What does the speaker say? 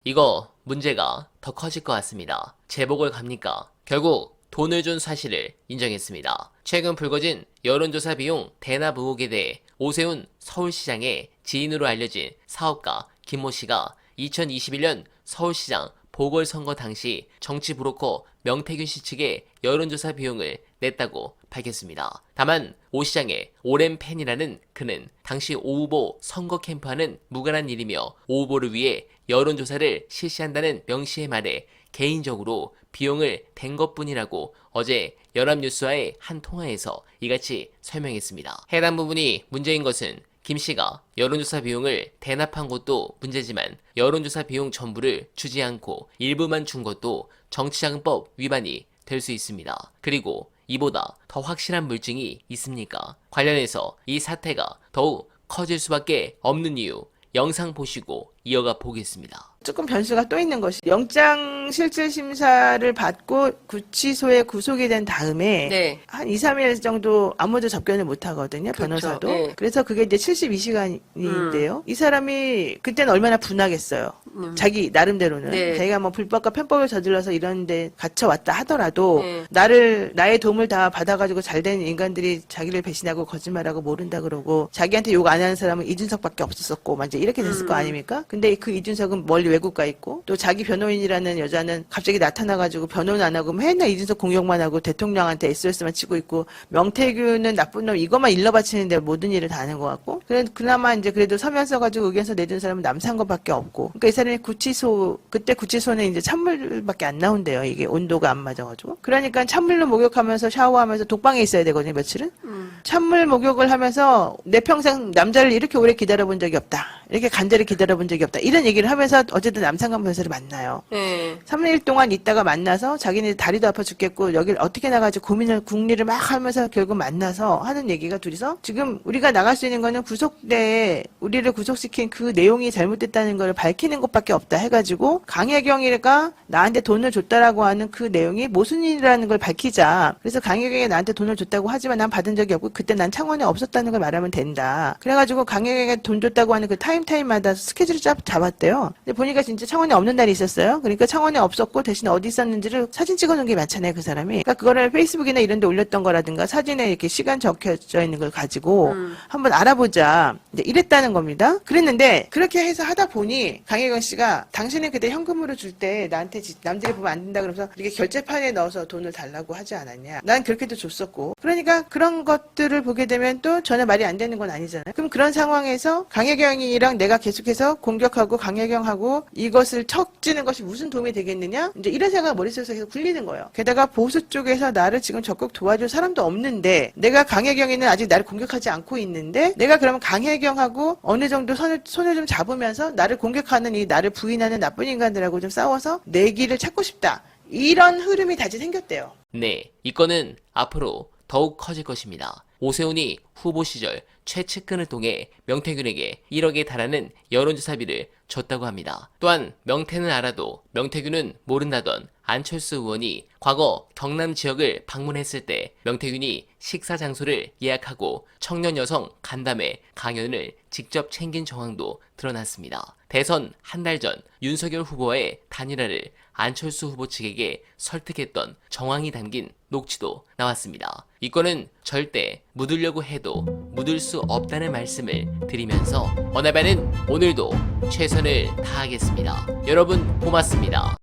이거 문제가 더 커질 것 같습니다. 제복을 갑니까? 결국 돈을 준 사실을 인정했습니다. 최근 불거진 여론조사 비용 대납 의혹에 대해 오세훈 서울시장의 지인으로 알려진 사업가 김모 씨가 2021년 서울시장 보궐선거 당시 정치 브로커 명태균 씨 측에 여론조사 비용을 냈다고 밝혔습니다. 다만 오 시장의 오랜 팬이라는 그는 당시 오 후보 선거 캠프와는 무관한 일이며 오 후보를 위해 여론조사를 실시한다는 명시의 말에 개인적으로 비용을 댄 것뿐이라고 어제 연합뉴스와의 한 통화에서 이같이 설명했습니다. 해당 부분이 문제인 것은 김 씨가 여론조사 비용을 대납한 것도 문제지만 여론조사 비용 전부를 주지 않고 일부만 준 것도 정치자금법 위반이 될 수 있습니다. 그리고 이보다 더 확실한 물증이 있습니까? 관련해서 이 사태가 더욱 커질 수밖에 없는 이유 영상 보시고 이어가 보겠습니다. 조금 변수가 또 있는 것이 영장실질심사를 받고 구치소에 구속이 된 다음에 네. 한 2, 3일 정도 아무도 접견을 못 하거든요. 그렇죠. 변호사도. 네. 그래서 그게 이제 72시간인데요. 이 사람이 그때는 얼마나 분하겠어요. 자기 나름대로는. 네. 자기가 뭐 불법과 편법을 저질러서 이런 데 갇혀왔다 하더라도 네. 나의 도움을 다 받아가지고 잘된 인간들이 자기를 배신하고 거짓말하고 모른다 그러고 자기한테 욕 안 하는 사람은 이준석밖에 없었고 막 이제 이렇게 됐을 거 아닙니까? 근데 그 이준석은 멀리 외국 가 있고 또 자기 변호인이라는 여자는 갑자기 나타나가지고 변호는 안 하고 맨날 이준석 공격만 하고 대통령한테 SOS만 치고 있고 명태균은 나쁜 놈 이것만 일러 바치는데 모든 일을 다 하는 것 같고 그나마 이제 그래도 서면 써가지고 의견서 내준 사람은 남산거밖에 없고 그러니까 이 사람이 그때 구치소는 이제 찬물밖에 안 나온대요. 이게 온도가 안 맞아가지고 그러니까 찬물로 목욕하면서 샤워하면서 독방에 있어야 되거든요. 며칠은 찬물 목욕을 하면서 내 평생 남자를 이렇게 오래 기다려본 적이 없다. 이렇게 간절히 기다려본 적이 없다. 이런 얘기를 하면서 어쨌든 남산강 변호사를 만나요. 네. 3일 동안 있다가 만나서 자기네 다리도 아파 죽겠고 여길 어떻게 나가지 국리를 막 하면서 결국 만나서 하는 얘기가 둘이서 지금 우리가 나갈 수 있는 거는 구속대에 우리를 구속시킨 그 내용이 잘못됐다는 걸 밝히는 것밖에 없다 해가지고 강혜경이가 나한테 돈을 줬다라고 하는 그 내용이 모순이라는 걸 밝히자. 그래서 강혜경이 나한테 돈을 줬다고 하지만 난 받은 적이 없고 그때 난 창원에 없었다는 걸 말하면 된다. 그래가지고 강혜경이 돈 줬다고 하는 그 타임마다 스케줄을 잡았대요. 근데 보니까 진짜 창원에 없는 날이 있었어요. 그러니까 창원에 없었고 대신 어디 있었는지를 사진 찍어놓은 게 많잖아요, 그 사람이. 그러니까 그거를 페이스북이나 이런 데 올렸던 거라든가 사진에 이렇게 시간 적혀져 있는 걸 가지고 한번 알아보자. 이제 이랬다는 겁니다. 그랬는데 그렇게 해서 하다 보니 강혜경 씨가 당신은 그때 현금으로 줄 때 나한테 남들이 보면 안 된다 그러면서 이렇게 결제판에 넣어서 돈을 달라고 하지 않았냐. 난 그렇게도 줬었고. 그러니까 그런 것들을 보게 되면 또 전혀 말이 안 되는 건 아니잖아요. 그럼 그런 상황에서 강혜경이랑 내가 계속해서 공격하고 강혜경하고 이것을 척지는 것이 무슨 도움이 되겠느냐? 이제 이런 생각 머릿속에서 계속 굴리는 거예요. 게다가 보수 쪽에서 나를 지금 적극 도와줄 사람도 없는데 내가 강혜경이는 아직 나를 공격하지 않고 있는데 내가 그러면 강혜경하고 어느 정도 손을 좀 잡으면서 나를 공격하는 이 나를 부인하는 나쁜 인간들하고 좀 싸워서 내 길을 찾고 싶다. 이런 흐름이 다시 생겼대요. 네, 이 건은 앞으로 더욱 커질 것입니다. 오세훈이 후보 시절 최측근을 통해 명태균에게 1억에 달하는 여론조사비를 줬다고 합니다. 또한 명태는 알아도 명태균은 모른다던 안철수 의원이 과거 경남 지역을 방문했을 때 명태균이 식사 장소를 예약하고 청년 여성 간담회 강연을 직접 챙긴 정황도 드러났습니다. 대선 한 달 전 윤석열 후보와의 단일화를 안철수 후보 측에게 설득했던 정황이 담긴 녹취도 나왔습니다. 이 건은 절대 묻으려고 해도 묻을 수 없다는 말씀을 드리면서 어나바는 오늘도 최선을 다하겠습니다. 여러분 고맙습니다.